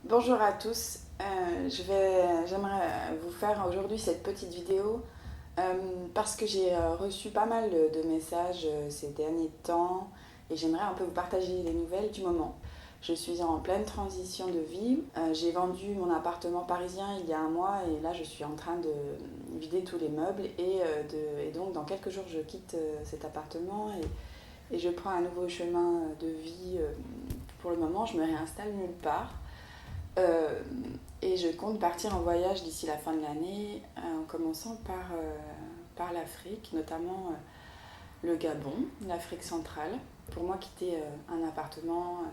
Bonjour à tous. J'aimerais vous faire aujourd'hui cette petite vidéo parce que j'ai reçu pas mal de messages ces derniers temps et j'aimerais un peu vous partager les nouvelles du moment. Je suis en pleine transition de vie. J'ai vendu mon appartement parisien il y a un mois et là je suis en train de vider tous les meubles et donc dans quelques jours je quitte cet appartement et je prends un nouveau chemin de vie. Pour le moment, je me réinstalle nulle part. Euh, et je compte partir en voyage d'ici la fin de l'année, en commençant par l'Afrique, notamment le Gabon, l'Afrique centrale. Pour moi, quitter un appartement,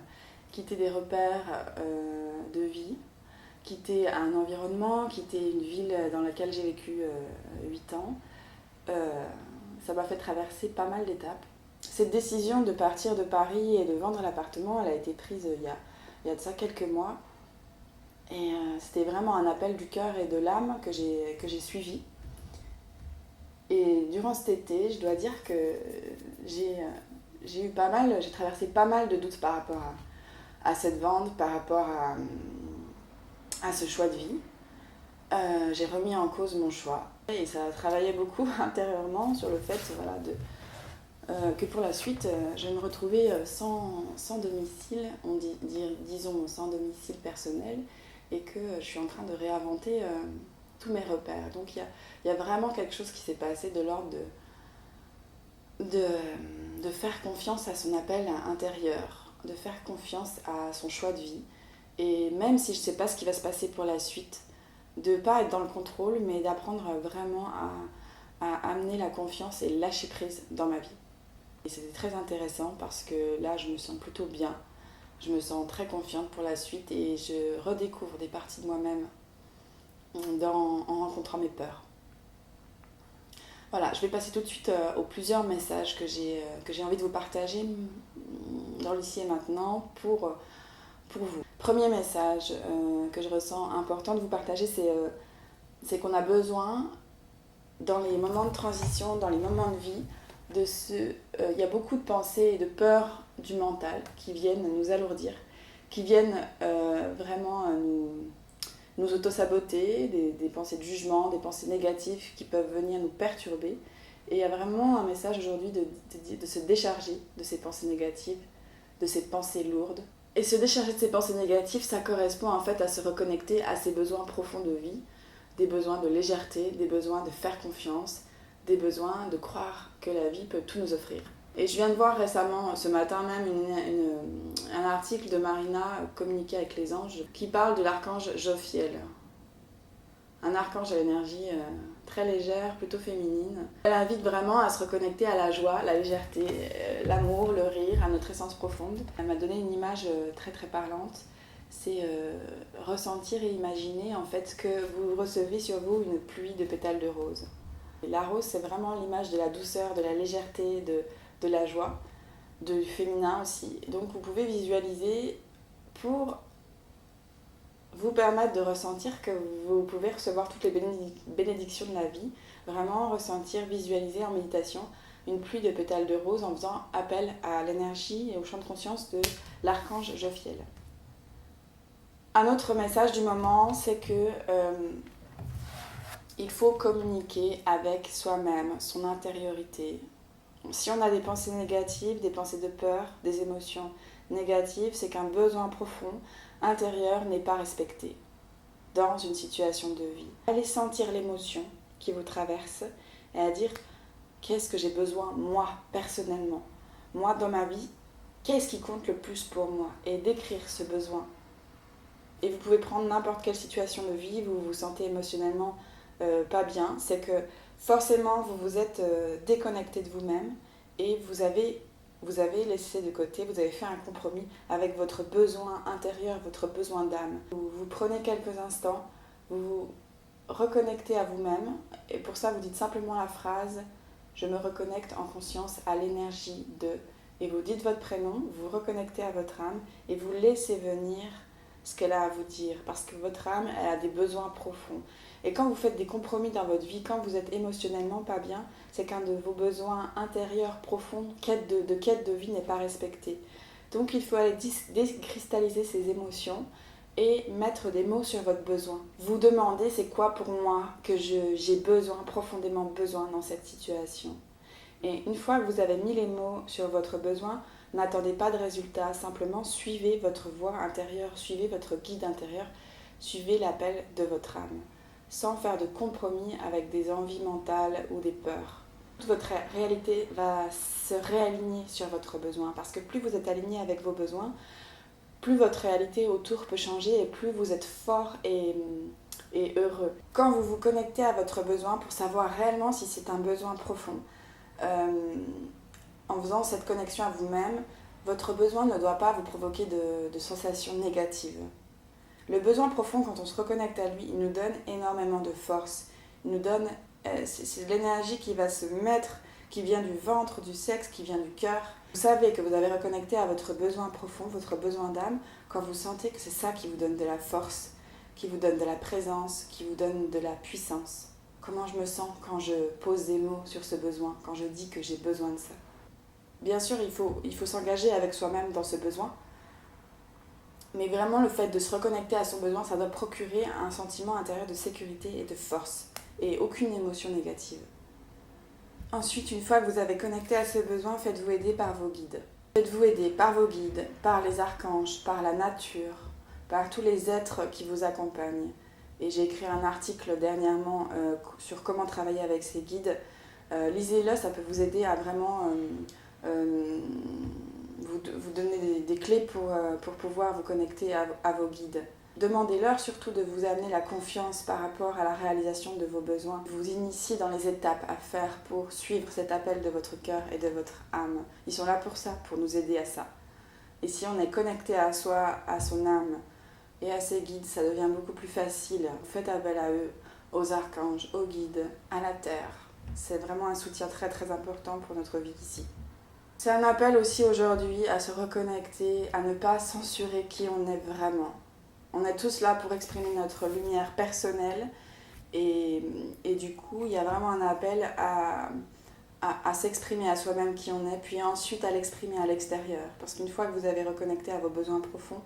quitter des repères de vie, quitter un environnement, quitter une ville dans laquelle j'ai vécu 8 ans, euh, ça m'a fait traverser pas mal d'étapes. Cette décision de partir de Paris et de vendre l'appartement, elle a été prise il y a de ça quelques mois. Et c'était vraiment un appel du cœur et de l'âme que j'ai suivi. Et durant cet été, je dois dire que j'ai j'ai traversé pas mal de doutes par rapport à cette vente, par rapport à ce choix de vie. J'ai remis en cause mon choix. Et ça a travaillé beaucoup intérieurement sur le fait voilà, que pour la suite, je vais me retrouver sans domicile, disons sans domicile personnel, et que je suis en train de réinventer tous mes repères. Donc il y a vraiment quelque chose qui s'est passé de l'ordre de faire confiance à son appel intérieur, de faire confiance à son choix de vie. Et même si je ne sais pas ce qui va se passer pour la suite, de ne pas être dans le contrôle, mais d'apprendre vraiment à amener la confiance et lâcher prise dans ma vie. Et c'était très intéressant parce que là, je me sens plutôt bien. Je me sens très confiante pour la suite et je redécouvre des parties de moi-même en rencontrant mes peurs. Voilà, je vais passer tout de suite aux plusieurs messages que j'ai envie de vous partager dans l'ici et maintenant pour vous. Premier message que je ressens important de vous partager, c'est qu'on a besoin, dans les moments de transition, dans les moments de vie, il y a beaucoup de pensées et de peurs du mental qui viennent nous alourdir, qui viennent vraiment nous auto-saboter, des pensées de jugement, des pensées négatives qui peuvent venir nous perturber. Et il y a vraiment un message aujourd'hui de se décharger de ces pensées négatives, de ces pensées lourdes. Et se décharger de ces pensées négatives, ça correspond en fait à se reconnecter à ses besoins profonds de vie, des besoins de légèreté, des besoins de faire confiance, des besoins de croire que la vie peut tout nous offrir. Et je viens de voir récemment, ce matin même, un article de Marina, Communiquer avec les anges, qui parle de l'archange Jophiel. Un archange à l'énergie très légère, plutôt féminine. Elle invite vraiment à se reconnecter à la joie, la légèreté, l'amour, le rire, à notre essence profonde. Elle m'a donné une image très très parlante. C'est ressentir et imaginer en fait que vous recevez sur vous une pluie de pétales de rose. Et la rose, c'est vraiment l'image de la douceur, de la légèreté, de la joie, du féminin aussi. Donc vous pouvez visualiser pour vous permettre de ressentir que vous pouvez recevoir toutes les bénédictions de la vie, vraiment ressentir, visualiser en méditation une pluie de pétales de rose en faisant appel à l'énergie et au champ de conscience de l'archange Jophiel. Un autre message du moment, c'est que il faut communiquer avec soi-même, son intériorité. Si on a des pensées négatives, des pensées de peur, des émotions négatives, c'est qu'un besoin profond intérieur n'est pas respecté dans une situation de vie. Allez sentir l'émotion qui vous traverse et à dire qu'est-ce que j'ai besoin moi personnellement, moi dans ma vie, qu'est-ce qui compte le plus pour moi et d'écrire ce besoin. Et vous pouvez prendre n'importe quelle situation de vie, vous vous sentez émotionnellement pas bien, c'est que forcément vous vous êtes déconnecté de vous-même et vous avez laissé de côté, vous avez fait un compromis avec votre besoin intérieur, votre besoin d'âme. Vous prenez quelques instants, vous vous reconnectez à vous-même et pour ça vous dites simplement la phrase « Je me reconnecte en conscience à l'énergie de… » et vous dites votre prénom, vous reconnectez à votre âme et vous laissez venir ce qu'elle a à vous dire parce que votre âme, elle a des besoins profonds. Et quand vous faites des compromis dans votre vie, quand vous êtes émotionnellement pas bien, c'est qu'un de vos besoins intérieurs profonds, quête de vie n'est pas respecté. Donc il faut aller décristalliser ces émotions et mettre des mots sur votre besoin. Vous demandez c'est quoi pour moi que j'ai besoin, profondément besoin dans cette situation. Et une fois que vous avez mis les mots sur votre besoin, n'attendez pas de résultat, simplement suivez votre voix intérieure, suivez votre guide intérieur, suivez l'appel de votre âme, sans faire de compromis avec des envies mentales ou des peurs. Toute votre réalité va se réaligner sur votre besoin, parce que plus vous êtes aligné avec vos besoins, plus votre réalité autour peut changer et plus vous êtes fort et heureux. Quand vous vous connectez à votre besoin pour savoir réellement si c'est un besoin profond, en faisant cette connexion à vous-même, votre besoin ne doit pas vous provoquer de sensations négatives. Le besoin profond, quand on se reconnecte à lui, il nous donne énormément de force. Il nous donne, c'est l'énergie qui va se mettre, qui vient du ventre, du sexe, qui vient du cœur. Vous savez que vous avez reconnecté à votre besoin profond, votre besoin d'âme, quand vous sentez que c'est ça qui vous donne de la force, qui vous donne de la présence, qui vous donne de la puissance. Comment je me sens quand je pose des mots sur ce besoin, quand je dis que j'ai besoin de ça. Bien sûr, il faut s'engager avec soi-même dans ce besoin, mais vraiment le fait de se reconnecter à son besoin, ça doit procurer un sentiment intérieur de sécurité et de force, et aucune émotion négative. Ensuite, une fois que vous avez connecté à ce besoin, faites-vous aider par vos guides. Faites-vous aider par vos guides, par les archanges, par la nature, par tous les êtres qui vous accompagnent. Et j'ai écrit un article dernièrement sur comment travailler avec ces guides. Lisez-le, ça peut vous aider à vraiment vous donner des clés pour pouvoir vous connecter à vos guides. Demandez-leur surtout de vous amener la confiance par rapport à la réalisation de vos besoins. Vous initiez dans les étapes à faire pour suivre cet appel de votre cœur et de votre âme. Ils sont là pour ça, pour nous aider à ça. Et si on est connecté à soi, à son âme et à ses guides, ça devient beaucoup plus facile. Faites appel à eux, aux archanges, aux guides, à la terre. C'est vraiment un soutien très très important pour notre vie ici. C'est un appel aussi aujourd'hui à se reconnecter, à ne pas censurer qui on est vraiment. On est tous là pour exprimer notre lumière personnelle et du coup, il y a vraiment un appel à s'exprimer à soi-même qui on est, puis ensuite à l'exprimer à l'extérieur. Parce qu'une fois que vous avez reconnecté à vos besoins profonds,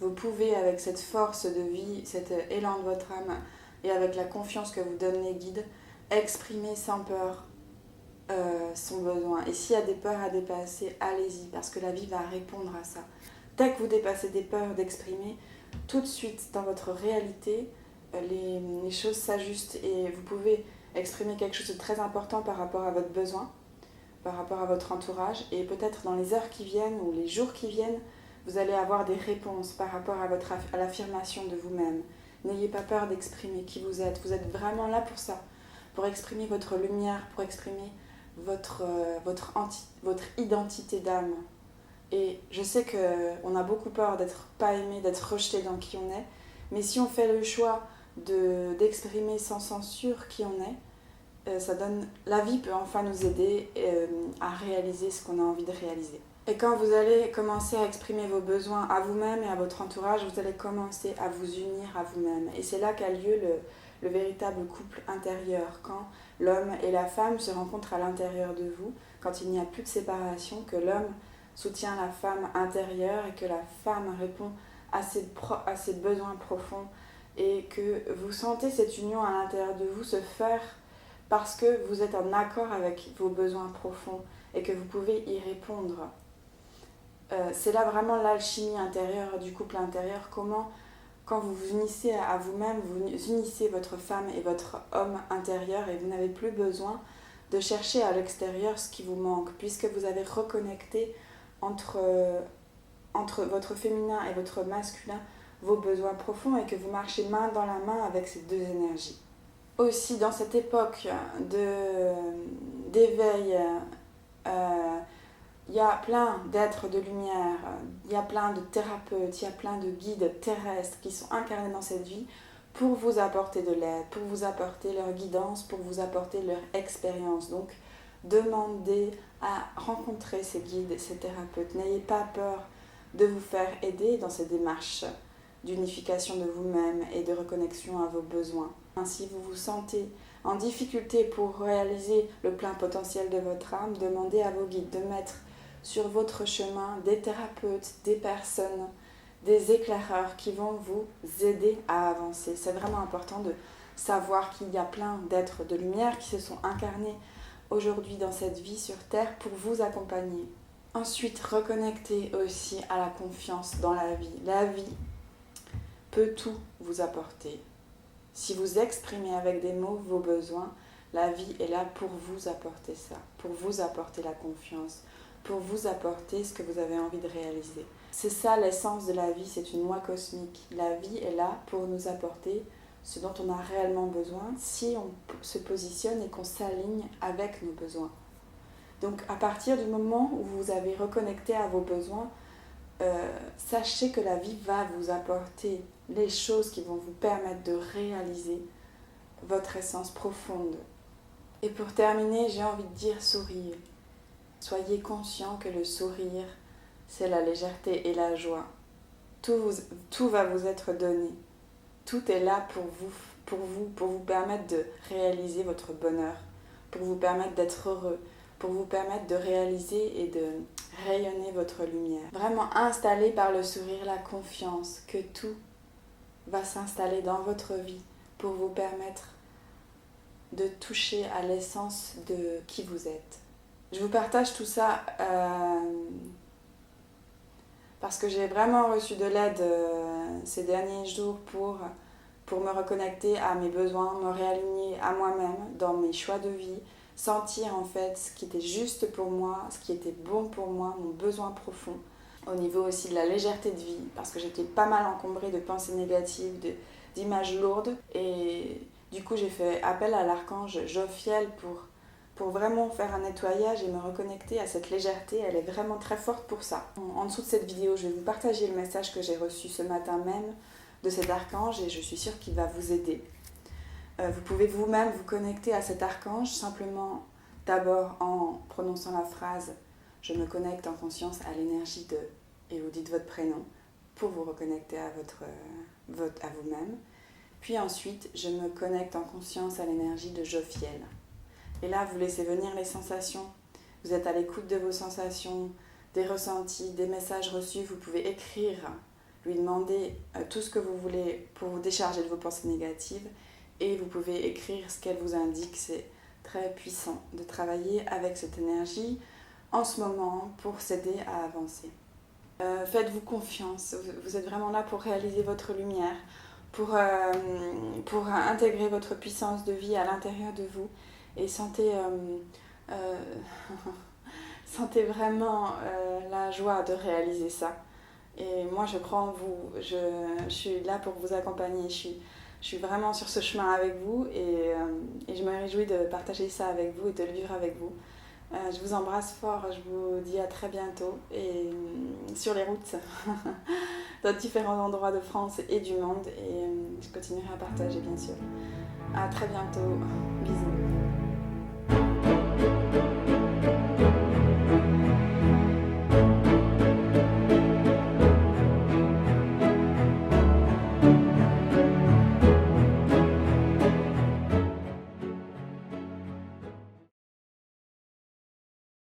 vous pouvez, avec cette force de vie, cet élan de votre âme et avec la confiance que vous donnent les guides, exprimer sans peur son besoin. Et s'il y a des peurs à dépasser, allez-y, parce que la vie va répondre à ça. Dès que vous dépassez des peurs d'exprimer, tout de suite dans votre réalité, les choses s'ajustent et vous pouvez exprimer quelque chose de très important par rapport à votre besoin, par rapport à votre entourage, et peut-être dans les heures qui viennent ou les jours qui viennent, vous allez avoir des réponses par rapport à l'affirmation de vous-même. N'ayez pas peur d'exprimer qui vous êtes vraiment là pour ça, pour exprimer votre lumière, pour exprimer votre identité d'âme. Et je sais qu'on a beaucoup peur d'être pas aimé, d'être rejeté dans qui on est, mais si on fait le choix d'exprimer sans censure qui on est, la vie peut enfin nous aider à réaliser ce qu'on a envie de réaliser. Et quand vous allez commencer à exprimer vos besoins à vous-même et à votre entourage, vous allez commencer à vous unir à vous-même. Et c'est là qu'a lieu le véritable couple intérieur, quand l'homme et la femme se rencontrent à l'intérieur de vous, quand il n'y a plus de séparation, que l'homme soutient la femme intérieure et que la femme répond à ses besoins profonds et que vous sentez cette union à l'intérieur de vous se faire parce que vous êtes en accord avec vos besoins profonds et que vous pouvez y répondre. C'est là vraiment l'alchimie intérieure du couple intérieur, comment quand vous vous unissez à vous-même, vous unissez votre femme et votre homme intérieur et vous n'avez plus besoin de chercher à l'extérieur ce qui vous manque puisque vous avez reconnecté entre votre féminin et votre masculin vos besoins profonds et que vous marchez main dans la main avec ces deux énergies. Aussi, dans cette époque d'éveil, il y a plein d'êtres de lumière, il y a plein de thérapeutes, il y a plein de guides terrestres qui sont incarnés dans cette vie pour vous apporter de l'aide, pour vous apporter leur guidance, pour vous apporter leur expérience. Donc, demandez à rencontrer ces guides, ces thérapeutes. N'ayez pas peur de vous faire aider dans ces démarches d'unification de vous-même et de reconnexion à vos besoins. Si vous vous sentez en difficulté pour réaliser le plein potentiel de votre âme, demandez à vos guides de mettre sur votre chemin des thérapeutes, des personnes des éclaireurs qui vont vous aider à avancer. C'est vraiment important de savoir qu'il y a plein d'êtres de lumière qui se sont incarnés aujourd'hui dans cette vie sur Terre pour vous accompagner. Ensuite, reconnectez aussi à la confiance dans la vie. La vie peut tout vous apporter. Si vous exprimez avec des mots vos besoins, la vie est là pour vous apporter ça, pour vous apporter la confiance, pour vous apporter ce que vous avez envie de réaliser. C'est ça l'essence de la vie, c'est une loi cosmique. La vie est là pour nous apporter ce dont on a réellement besoin si on se positionne et qu'on s'aligne avec nos besoins. Donc à partir du moment où vous avez reconnecté à vos besoins, sachez que la vie va vous apporter les choses qui vont vous permettre de réaliser votre essence profonde. Et pour terminer, j'ai envie de dire sourire. Soyez conscient que le sourire, c'est la légèreté et la joie. Tout va vous être donné. Tout est là pour vous permettre de réaliser votre bonheur, pour vous permettre d'être heureux, pour vous permettre de réaliser et de rayonner votre lumière. Vraiment installer par le sourire la confiance que tout va s'installer dans votre vie pour vous permettre de toucher à l'essence de qui vous êtes. Je vous partage tout ça parce que j'ai vraiment reçu de l'aide ces derniers jours pour me reconnecter à mes besoins, me réaligner à moi-même dans mes choix de vie, sentir en fait ce qui était juste pour moi, ce qui était bon pour moi, mon besoin profond. Au niveau aussi de la légèreté de vie, parce que j'étais pas mal encombrée de pensées négatives, d'images lourdes. Et du coup, j'ai fait appel à l'archange Jophiel pour vraiment faire un nettoyage et me reconnecter à cette légèreté. Elle est vraiment très forte pour ça. En dessous de cette vidéo, je vais vous partager le message que j'ai reçu ce matin même de cet archange et je suis sûre qu'il va vous aider. Vous pouvez vous-même vous connecter à cet archange simplement d'abord en prononçant la phrase « Je me connecte en conscience à l'énergie de… » et vous dites votre prénom pour vous reconnecter à vous-même. Puis ensuite, je me connecte en conscience à l'énergie de Jophiel. Et là, vous laissez venir les sensations. Vous êtes à l'écoute de vos sensations, des ressentis, des messages reçus. Vous pouvez écrire, lui demander tout ce que vous voulez pour vous décharger de vos pensées négatives. Et vous pouvez écrire ce qu'elle vous indique. C'est très puissant de travailler avec cette énergie en ce moment pour s'aider à avancer. Faites-vous confiance. Vous êtes vraiment là pour réaliser votre lumière, pour intégrer votre puissance de vie à l'intérieur de vous. Et sentez vraiment la joie de réaliser ça. Et moi, je crois en vous. Je suis là pour vous accompagner. Je suis vraiment sur ce chemin avec vous et je me réjouis de partager ça avec vous et de le vivre avec vous. Je vous embrasse fort. Je vous dis à très bientôt et sur les routes dans différents endroits de France et du monde. Et je continuerai à partager, bien sûr. À très bientôt. Bisous.